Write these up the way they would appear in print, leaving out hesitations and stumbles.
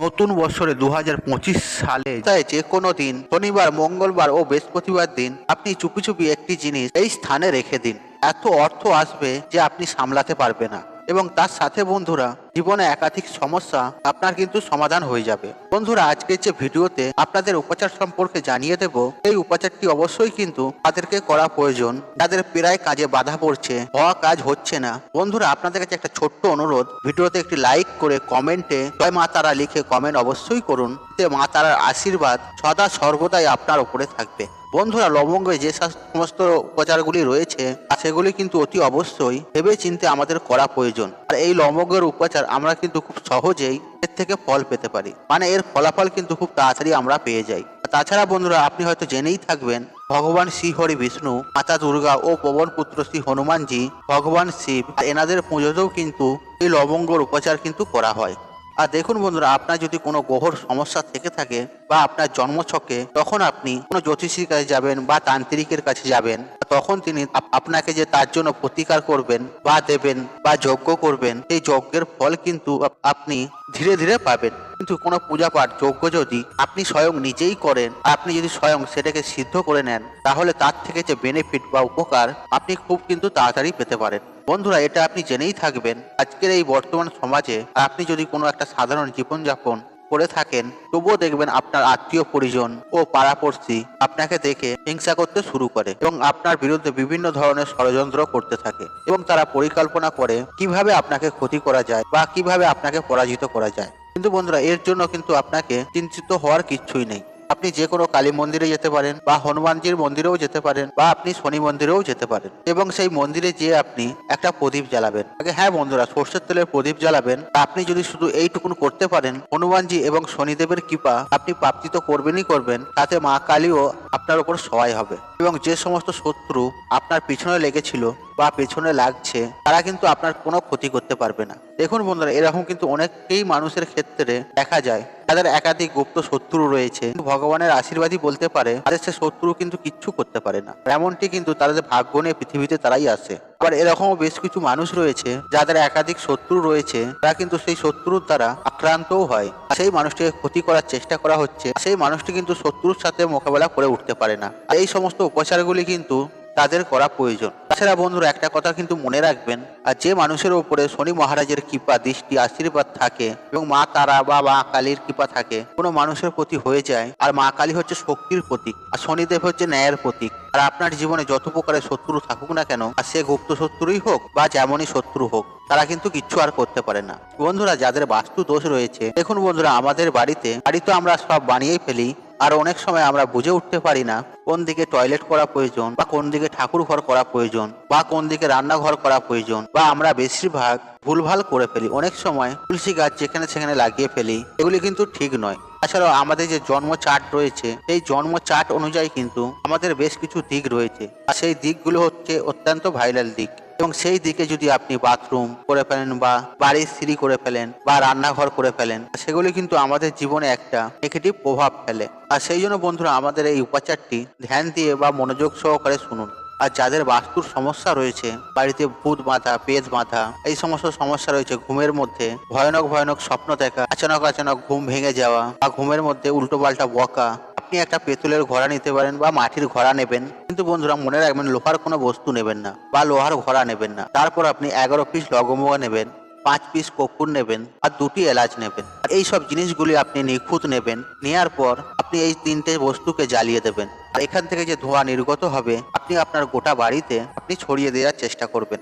নতুন বছরে 2025 সালে তাই যে কোনো দিন শনিবার, মঙ্গলবার ও বৃহস্পতিবার দিন আপনি চুপি চুপি একটি জিনিস এই স্থানে রেখে দিন। এত অর্থ আসবে যে আপনি সামলাতে পারবে না, এবং তার সাথে বন্ধুরা জীবনে একাধিক সমস্যা আপনার কিন্তু সমাধান হয়ে যাবে। বন্ধুরা, আজকের যে ভিডিওতে আপনাদের উপাচার সম্পর্কে জানিয়ে দেব, এই উপাচারটি অবশ্যই কিন্তু তাদেরকে করা প্রয়োজন যাদের প্রায় কাজে বাধা পড়ছে, হওয়া কাজ হচ্ছে না। বন্ধুরা, আপনাদের কাছে একটা ছোট্ট অনুরোধ, ভিডিওতে একটি লাইক করে কমেন্টে জয় মা তারা লিখে কমেন্ট অবশ্যই করুন, এতে মা তারার আশীর্বাদ সদা সর্বদাই আপনার উপরে থাকবে। বন্ধুরা, লবঙ্গে যে সমস্ত উপচারগুলি রয়েছে সেগুলি কিন্তু অতি অবশ্যই ভেবে চিন্তে আমাদের করা প্রয়োজন। আর এই লবঙ্গের উপচার আমরা কিন্তু খুব সহজেই এর থেকে ফল পেতে পারি, মানে এর ফলাফল কিন্তু খুব তাড়াতাড়ি আমরা পেয়ে যাই। তাছাড়া বন্ধুরা, আপনি হয়তো জেনেই থাকবেন ভগবান শ্রী হরি বিষ্ণু, মাতা দুর্গা ও পবন পুত্র শ্রী হনুমানজি, ভগবান শিব, এনাদের পুজোতেও কিন্তু এই লবঙ্গের উপচার কিন্তু করা হয়। আর দেখুন বন্ধুরা, আপনার যদি কোনো গ্রহর সমস্যা থেকে থাকে বা আপনার জন্মছকে, তখন আপনি কোনো জ্যোতিষীর কাছে যাবেন বা তান্ত্রিকের কাছে যাবেন, তখন তিনি আপনাকে যে তার জন্য প্রতিকার করবেন বা দেবেন বা যজ্ঞ করবেন, সেই যজ্ঞের ফল কিন্তু আপনি ধীরে ধীরে পাবেন। কিন্তু কোনো পূজা পাঠ যজ্ঞ যদি আপনি স্বয়ং নিজেই করেন, আপনি যদি স্বয়ং সেটাকে সিদ্ধ করে নেন, তাহলে তার থেকে যে বেনিফিট বা উপকার আপনি খুব কিন্তু তাড়াতাড়ি পেতে পারেন। বন্ধুরা, এটা আপনি জেনেই থাকবেন, আজকের এই বর্তমান সমাজে আপনি যদি কোনো একটা সাধারণ জীবনযাপন করে থাকেন, তবুও দেখবেন আপনার আত্মীয় পরিজন ও পাড়াপড়শি আপনাকে দেখে হিংসা করতে শুরু করে এবং আপনার বিরুদ্ধে বিভিন্ন ধরনের ষড়যন্ত্র করতে থাকে, এবং তারা পরিকল্পনা করে কিভাবে আপনাকে ক্ষতি করা যায় বা কিভাবে আপনাকে পরাজিত করা যায়। কিন্তু বন্ধুরা, এর জন্য কিন্তু আপনাকে চিন্তিত হওয়ার কিচ্ছুই নেই। আপনি যে কোনো কালী মন্দিরে যেতে পারেন বা হনুমানজির মন্দিরেও যেতে পারেন বা আপনি শনি মন্দিরেও যেতে পারেন, এবং সেই মন্দিরে যেয়ে আপনি একটা প্রদীপ জ্বালাবেন। আগে হ্যাঁ বন্ধুরা, সর্ষের তেলের প্রদীপ জ্বালাবেন। আপনি যদি শুধু এইটুকুন করতে পারেন, হনুমানজি এবং শনিদেবের কৃপা আপনি প্রাপ্তি তো করবেনই করবেন, তাতে মা কালীও আপনার উপর সহায় হবে, এবং যে সমস্ত শত্রু আপনার পিছনে লেগেছিল বা পেছনে লাগছে, তারা কিন্তু আপনার কোনো ক্ষতি করতে পারবে না। দেখুন বন্ধুরা, এরকম কিন্তু অনেকেই মানুষের ক্ষেত্রে দেখা যায় তাদের একাধিক গুপ্ত শত্রু রয়েছে, ভগবানের আশীর্বাদই বলতে পারে তাদের সে শত্রু কিন্তু কিচ্ছু করতে পারে না। এমনটি কিন্তু তাদের ভাগ্য নিয়ে পৃথিবীতে তারাই আসে। আবার এরকমও বেশ কিছু মানুষ রয়েছে যাদের একাধিক শত্রু রয়েছে, তারা কিন্তু সেই শত্রুর দ্বারা আক্রান্তও হয়। সেই মানুষটিকে ক্ষতি করার চেষ্টা করা হচ্ছে, সেই মানুষটি কিন্তু শত্রুর সাথে মোকাবেলা করে উঠতে পারে না। এই সমস্ত উপচারগুলি কিন্তু তাদের করা প্রয়োজন। তাছাড়া বন্ধুরা, একটা কথা কিন্তু মনে রাখবেন, আর যে মানুষের উপরে শনি মহারাজের কৃপা দৃষ্টি আশীর্বাদ থাকে এবং মা তারা বা মা কালীর কৃপা থাকে কোনো মানুষের প্রতি হয়ে যায়, আর মা কালী হচ্ছে শক্তির প্রতীক আর শনিদেব হচ্ছে ন্যায়ের প্রতীক, আর আপনার জীবনে যত প্রকারের শত্রু থাকুক না কেন, আর সে গুপ্ত শত্রুই হোক বা যেমনই শত্রু হোক, তারা কিন্তু কিচ্ছু আর করতে পারে না। বন্ধুরা, যাদের বাস্তু দোষ রয়েছে, দেখুন বন্ধুরা, আমাদের বাড়ি তো আমরা সব বানিয়েই ফেলি, আর অনেক সময় আমরা বুঝে উঠতে পারি না কোন দিকে টয়লেট করা প্রয়োজন বা কোন দিকে ঠাকুর ঘর করা প্রয়োজন বা কোন দিকে রান্নাঘর করা প্রয়োজন, বা আমরা বেশিরভাগ ভুলভাল করে ফেলি। অনেক সময় তুলসী গাছ যেখানে সেখানে লাগিয়ে ফেলি, এগুলি কিন্তু ঠিক নয়। তাছাড়াও আমাদের যে জন্ম চার্ট রয়েছে, সেই জন্ম চার্ট অনুযায়ী কিন্তু আমাদের বেশ কিছু দিক রয়েছে, আর সেই দিকগুলো হচ্ছে অত্যন্ত ভাইরাল দিক, এবং সেই দিকে যদি আপনি বাথরুম করে ফেলেন বা বাড়ির সিঁড়ি করে ফেলেন বা রান্নাঘর করে ফেলেন, সেগুলি কিন্তু আমাদের জীবনে একটা নেগেটিভ প্রভাব ফেলে। আর সেই জন্য বন্ধুরা, আমাদের এই উপাচারটি ধ্যান দিয়ে বা মনোযোগ সহকারে শুনুন। আর যাদের বাস্তুর সমস্যা রয়েছে, বাড়িতে ভূত বাঁধা, পেট বাঁধা, এই সমস্ত সমস্যা রয়েছে, ঘুমের মধ্যে ভয়ানক ভয়ানক স্বপ্ন দেখা, আচানক আচানক ঘুম ভেঙে যাওয়া বা ঘুমের মধ্যে উল্টো পাল্টা বকা, আপনি একটা পেতলের ঘোড়া নিতে পারেন বা মাটির ঘোড়া নেবেন। কিন্তু বন্ধুরা, মনে রাখবেন, লোহার কোনো বস্তু নেবেন না বা লোহার ঘোড়া নেবেন না। তারপর আপনি 11 পিস লবঙ্গ নেবেন, 5 পিস কর্পূর নেবেন, আর 2টি এলাচ নেবেন। আর এই সব জিনিসগুলি আপনি নিখুঁত নেবেন। নেওয়ার পর আপনি এই 3টে বস্তুকে জ্বালিয়ে দেবেন, আর এখান থেকে যে ধোঁয়া নির্গত হবে, আপনি আপনার গোটা বাড়িতে আপনি ছড়িয়ে দেওয়ার চেষ্টা করবেন।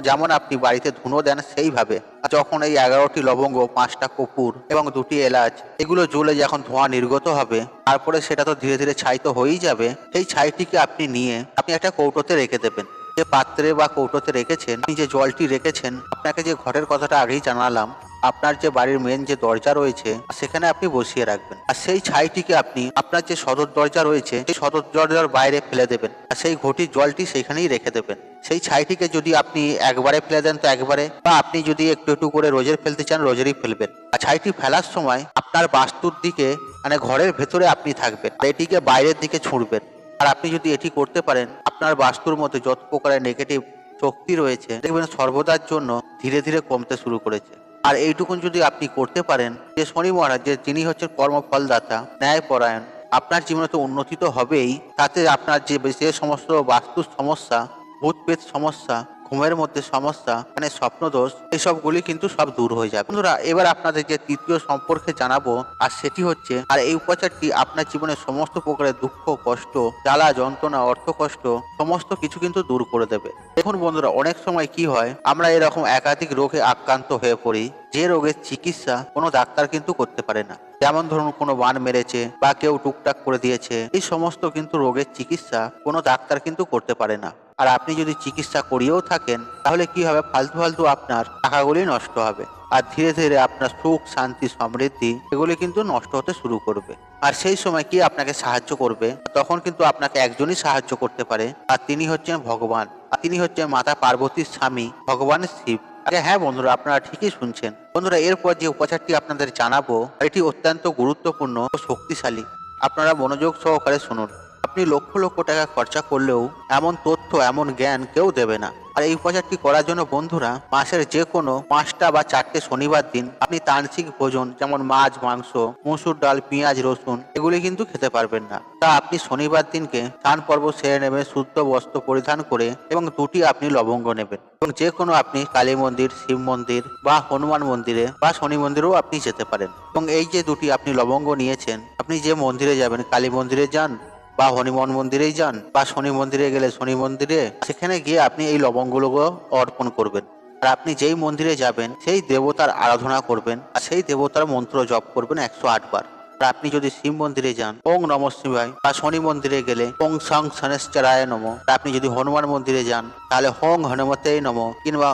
যেমন আপনি বাড়িতে ধুনো দেন সেইভাবে। যখন এই 11টি লবঙ্গ, 5টা কর্পূর এবং 2টি এলাচ এগুলো জ্বলে যখন ধোঁয়া নির্গত হবে, তারপরে সেটা তো ধীরে ধীরে ছাই তো হয়েই যাবে। সেই ছাইটিকে আপনি নিয়ে আপনি একটা কৌটোতে রেখে দেবেন। যে পাত্রে বা কৌটোতে রেখেছেন, আপনি যে জলটি রেখেছেন, আপনাকে যে ঘরের কথাটা আগেই জানালাম, আপনার যে বাড়ির মেন যে দরজা রয়েছে সেখানে আপনি বসিয়ে রাখবেন। আর সেই ছাইটিকে আপনি আপনার যে সদর দরজা রয়েছে, সেই সদর দরজার বাইরে ফেলে দেবেন, আর সেই ঘটির জলটি সেখানেই রেখে দেবেন। সেই ছাইটিকে যদি আপনি একবারে ফেলে দেন তো একবারে, বা আপনি যদি একটু একটু করে রোজের ফেলতে চান রোজেরই ফেলবেন। আর ছাইটি ফেলার সময় আপনার বাস্তুর দিকে, মানে ঘরের ভেতরে আপনি থাকবেন, এটিকে বাইরের দিকে ছুঁড়বেন। আর আপনি যদি এটি করতে পারেন, আপনার বাস্তুর মধ্যে যত প্রকারের নেগেটিভ শক্তি রয়েছে, দেখবেন সর্বদার জন্য ধীরে ধীরে কমতে শুরু করেছে। আর এইটুকুন যদি আপনি করতে পারেন যে শনি মহারাজ যে যিনি হচ্ছেন কর্মফলদাতা, ন্যায়পরায়ণ, আপনার জীবনে তো উন্নতি তো হবেই, তাতে আপনার যে সমস্ত বাস্তু সমস্যা, ভূত প্রেত সমস্যা, ঘুমের মধ্যে সমস্যা, মানে স্বপ্নদোষ, এইসবগুলি কিন্তু সব দূর হয়ে যাবে। বন্ধুরা, এবার আপনাদের যে তৃতীয় সম্পর্কে জানাবো, আর সেটি হচ্ছে, আর এই উপচারটি আপনার জীবনের সমস্ত প্রকারের দুঃখ, কষ্ট, জ্বালা যন্ত্রণা, অর্থ কষ্ট সমস্ত কিছু কিন্তু দূর করে দেবে। দেখুন বন্ধুরা, অনেক সময় কি হয়, আমরা এরকম একাধিক রোগে আক্রান্ত হয়ে পড়ি, যে রোগের চিকিৎসা কোনো ডাক্তার কিন্তু করতে পারে না। যেমন ধরুন, কোনো বান মেরেছে বা কেউ টুকটাক করে দিয়েছে, এই সমস্ত কিন্তু রোগের চিকিৎসা কোনো ডাক্তার কিন্তু করতে পারে না। আর আপনি যদি চিকিৎসা করিয়েও থাকেন, তাহলে কি হবে, ফালতু ফালতু আপনার টাকাগুলি নষ্ট হবে, আর ধীরে ধীরে আপনার সুখ, শান্তি, সমৃদ্ধি এগুলি কিন্তু নষ্ট হতে শুরু করবে। আর সেই সময় কি আপনাকে সাহায্য করবে, তখন কিন্তু আপনাকে একজনই সাহায্য করতে পারে, আর তিনি হচ্ছেন ভগবান, আর তিনি হচ্ছেন মাতা পার্বতীর স্বামী ভগবান শিব। হ্যাঁ বন্ধুরা, আপনারা ঠিকই শুনছেন। বন্ধুরা, এরপর যে উপচারটি আপনাদের জানাবো, এটি অত্যন্ত গুরুত্বপূর্ণ ও শক্তিশালী। আপনারা মনোযোগ সহকারে শুনুন। আপনি লক্ষ লক্ষ টাকা খরচা করলেও এমন তথ্য, এমন জ্ঞান কেউ দেবে না। আর এই উপচারটি করার জন্য বন্ধুরা, মাসের যে কোনো 5টা বা 4টে শনিবার দিন আপনি তান্ত্রিক ভোজন যেমন মাছ, মাংস, মসুর ডাল, পেঁয়াজ, রসুন এগুলি কিন্তু খেতে পারবেন না। তা আপনি শনিবার দিনকে স্নান পর্ব সেরে নেবেন, শুদ্ধ বস্ত্র পরিধান করে, এবং 2টি আপনি লবঙ্গ নেবেন, এবং যে কোনো আপনি কালী মন্দির, শিব মন্দির বা হনুমান মন্দিরে বা শনি মন্দিরেও আপনি যেতে পারেন। এবং এই যে 2টি আপনি লবঙ্গ নিয়েছেন, আপনি যে মন্দিরে যাবেন, কালী মন্দিরে যান বা হনুমান মন্দিরেই যান, বা শনি মন্দিরে গেলে শনি মন্দিরে, সেখানে গিয়ে আপনি এই লবঙ্গগুলো অর্পণ করবেন। আর আপনি যেই মন্দিরে যাবেন সেই দেবতার আরাধনা করবেন, আর সেই দেবতার মন্ত্র জপ করবেন 108 বার। আর আপনি যদি শিব মন্দিরে যান, ওং নমঃ শিবায়, বা শনি মন্দিরে গেলে ওং সং শনেশ্চরায় নমঃ। আপনি যদি হনুমান মন্দিরে যান, তাহলে হোং হনুমতেই নমঃ, কিংবা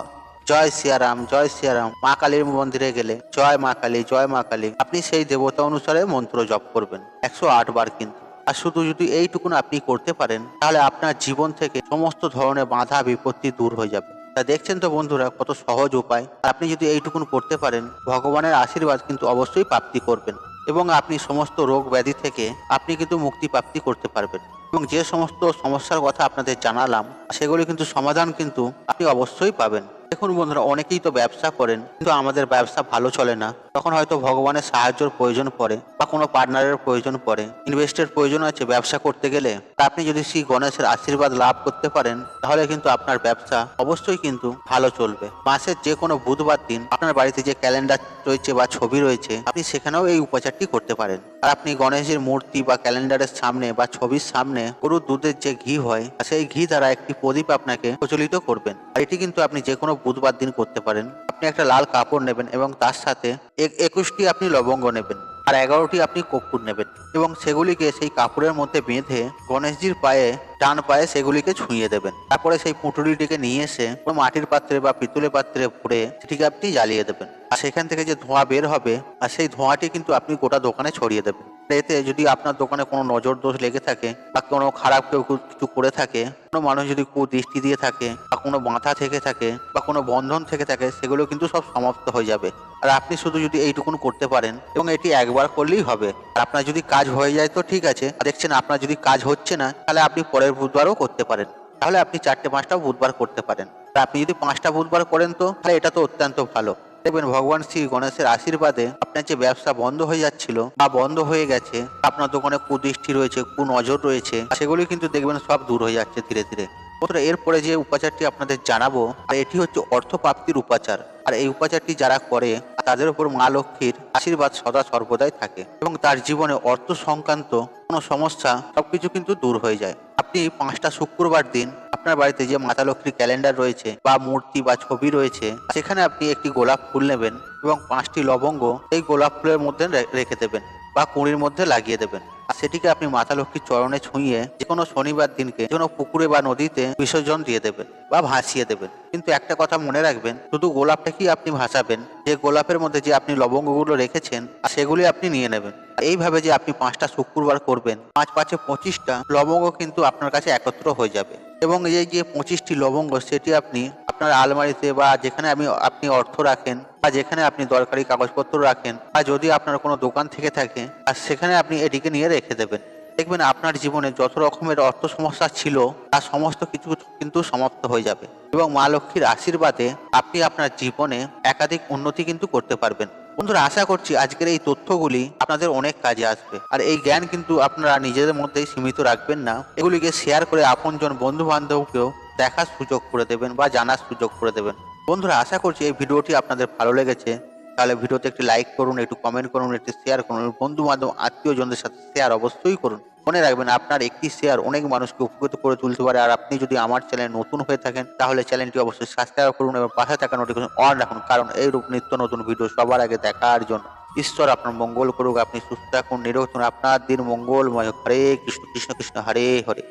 জয় সিয়ারাম, জয় সিয়ারাম। মা কালীর মন্দিরে গেলে জয় মা কালী, জয় মা কালী। আপনি সেই দেবতা অনুসারে মন্ত্র জপ করবেন 108 বার কিন্তু। আর শুধু যদি এইটুকুন আপনি করতে পারেন, তাহলে আপনার জীবন থেকে সমস্ত ধরনের বাধা বিপত্তি দূর হয়ে যাবে। তা দেখছেন তো বন্ধুরা, কত সহজ উপায়। আর আপনি যদি এইটুকুন করতে পারেন, ভগবানের আশীর্বাদ কিন্তু অবশ্যই প্রাপ্তি করবেন, এবং আপনি সমস্ত রোগ ব্যাধি থেকে আপনি কিন্তু মুক্তি প্রাপ্তি করতে পারবেন। এবং যে সমস্ত সমস্যার কথা আপনাদের জানালাম, সেগুলি কিন্তু সমাধান কিন্তু আপনি অবশ্যই পাবেন। দেখুন বন্ধুরা, অনেকেই তো ব্যবসা করেন, কিন্তু আমাদের ব্যবসা ভালো চলে না। তখন হয়তো ভগবানের সাহায্যের প্রয়োজন পড়ে, বা কোনো পার্টনারের প্রয়োজন পড়ে, ইনভেস্টের প্রয়োজন আছে ব্যবসা করতে গেলে। তা আপনি যদি শ্রী গণেশের আশীর্বাদ লাভ করতে পারেন, তাহলে কিন্তু আপনার ব্যবসা অবশ্যই কিন্তু ভালো চলবে। মাসের যে কোনো বুধবার দিন আপনার বাড়িতে যে ক্যালেন্ডার রয়েছে বা ছবি রয়েছে, আপনি সেখানেও এই উপচারটি করতে পারেন। আর আপনি গণেশের মূর্তি বা ক্যালেন্ডারের সামনে বা ছবির সামনে গরুর দুধের যে ঘি হয়, সেই ঘি দ্বারা একটি প্রদীপ আপনাকে প্রচলিত করবেন। আর এটি কিন্তু আপনি যে কোনো বুধবার দিন করতে পারেন। আপনি একটা লাল কাপড় নেবেন, এবং তার সাথে 21টি আপনি লবঙ্গ নেবেন, আর 11টি আপনি কর্পূর নেবেন, এবং সেগুলিকে সেই কাপড়ের মধ্যে বেঁধে গণেশজির পায়ে, ডান পায়ে সেগুলিকে ছুঁয়ে দেবেন। তারপরে সেই পুঁটুলিটিকে নিয়ে এসে কোনো মাটির পাত্রে বা পিতলের পাত্রে ভরে সেটিকে আপনি জ্বালিয়ে দেবেন। আর সেখান থেকে যে ধোঁয়া বের হবে, আর সেই ধোঁয়াটি কিন্তু আপনি গোটা দোকানে ছড়িয়ে দেবেন। এতে যদি আপনার দোকানে কোনো নজর দোষ লেগে থাকে, বা কোনো খারাপ কেউ কিছু করে থাকে, কোনো মানুষ যদি কুদৃষ্টি দিয়ে থাকে, বা কোনো বাঁধা থেকে থাকে, বা কোনো বন্ধন থেকে থাকে, সেগুলো কিন্তু সব সমাপ্ত হয়ে যাবে। আর আপনি শুধু যদি এইটুকুন করতে পারেন, এবং এটি একবার করলেই হবে। আর আপনার যদি কাজ হয়ে যায় তো ঠিক আছে, আর দেখছেন আপনার যদি কাজ হচ্ছে না, তাহলে আপনি পরের বুধবারও করতে পারেন। তাহলে আপনি 4টে-5টা বুধবার করতে পারেন। আর আপনি যদি 5টা বুধবার করেন, তো তাহলে এটা তো অত্যন্ত ভালো। দেখবেন ভগবান শ্রী গণেশের আশীর্বাদে আপনার যে ব্যবসা বন্ধ হয়ে যাচ্ছিল বা বন্ধ হয়ে গেছে, আপনার দোকানে কুদৃষ্টি রয়েছে, কুনজর রয়েছে, সেগুলি কিন্তু দেখবেন সব দূর হয়ে যাচ্ছে ধীরে ধীরে। বন্ধুরা, এরপরে যে উপাচারটি আপনাদের জানাবো, আর এটি হচ্ছে অর্থ প্রাপ্তির উপাচার। আর এই উপাচারটি যারা করে, তাদের উপর মা লক্ষ্মীর আশীর্বাদ সদা সর্বদাই থাকে, এবং তার জীবনে অর্থ সংক্রান্ত কোনো সমস্যা সবকিছু কিন্তু দূর হয়ে যায়। আপনি 5টা শুক্রবার দিন আপনার বাড়িতে যে মাতা লক্ষ্মীর ক্যালেন্ডার রয়েছে বা মূর্তি বা ছবি রয়েছে, সেখানে আপনি একটি গোলাপ ফুল নেবেন, এবং 5টি লবঙ্গ এই গোলাপ ফুলের মধ্যে রেখে দেবেন, বা কুঁড়ির মধ্যে লাগিয়ে দেবেন। আর সেটিকে আপনি মাতা লক্ষ্মীর চরণে ছুঁয়ে যে কোনো শনিবার দিনকে যে কোনো পুকুরে বা নদীতে বিসর্জন দিয়ে দেবেন বা ভাসিয়ে দেবেন। কিন্তু একটা কথা মনে রাখবেন, শুধু গোলাপটাকেই আপনি ভাসাবেন, যে গোলাপের মধ্যে যে আপনি লবঙ্গগুলো রেখেছেন, আর সেগুলি আপনি নিয়ে নেবেন। এইভাবে যে আপনি 5টা শুক্রবার করবেন, 5×5 = 25টা লবঙ্গ কিন্তু আপনার কাছে একত্র হয়ে যাবে। এবং এই যে 25টি লবঙ্গ, সেটি আপনি আপনার আলমারিতে বা যেখানে আপনি অর্থ রাখেন, বা যেখানে আপনি দরকারি কাগজপত্র রাখেন, বা যদি আপনার কোনো দোকান থেকে থাকে, আর সেখানে আপনি এটিকে নিয়ে রেখে দেবেন। দেখবেন আপনার জীবনে যত রকমের অর্থ সমস্যা ছিল তার সমস্ত কিছু কিন্তু সমাপ্ত হয়ে যাবে এবং মা লক্ষ্মীর আশীর্বাদে আপনি আপনার জীবনে একাধিক উন্নতি কিন্তু করতে পারবেন। বন্ধুরা, আশা করছি আজকের এই তথ্যগুলি আপনাদের অনেক কাজে আসবে। আর এই জ্ঞান কিন্তু আপনারা নিজেদের মধ্যেই সীমিত রাখবেন না, এগুলিকে শেয়ার করে আপনজন বন্ধু বান্ধবকেও দেখার সুযোগ করে দেবেন বা জানার সুযোগ করে দেবেন। বন্ধুরা, আশা করছি এই ভিডিওটি আপনাদের ভালো লেগেছে। তাহলে ভিডিওতে একটি লাইক করুন, একটু কমেন্ট করুন, একটি শেয়ার করুন, বন্ধু বান্ধব আত্মীয়জনদের সাথে শেয়ার অবশ্যই করুন। মনে রাখবেন, আপনার একটি শেয়ার অনেক মানুষকে উপকৃত করে তুলতে পারে। আর আপনি যদি আমার চ্যানেল নতুন হয়ে থাকেন তাহলে চ্যানেলটি অবশ্যই সাবস্ক্রাইব করুন এবং পাশে থাকা নোটিফিকেশন অন রাখুন, কারণ এইরূপ নিত্য নতুন ভিডিও সবার আগে দেখার জন্য। ঈশ্বর আপনার মঙ্গল করুক, আপনি সুস্থ থাকুন, নিরোগ থাকুন, আপনার দিন মঙ্গলময় হোক। হরে কৃষ্ণ কৃষ্ণ কৃষ্ণ হরে হরে।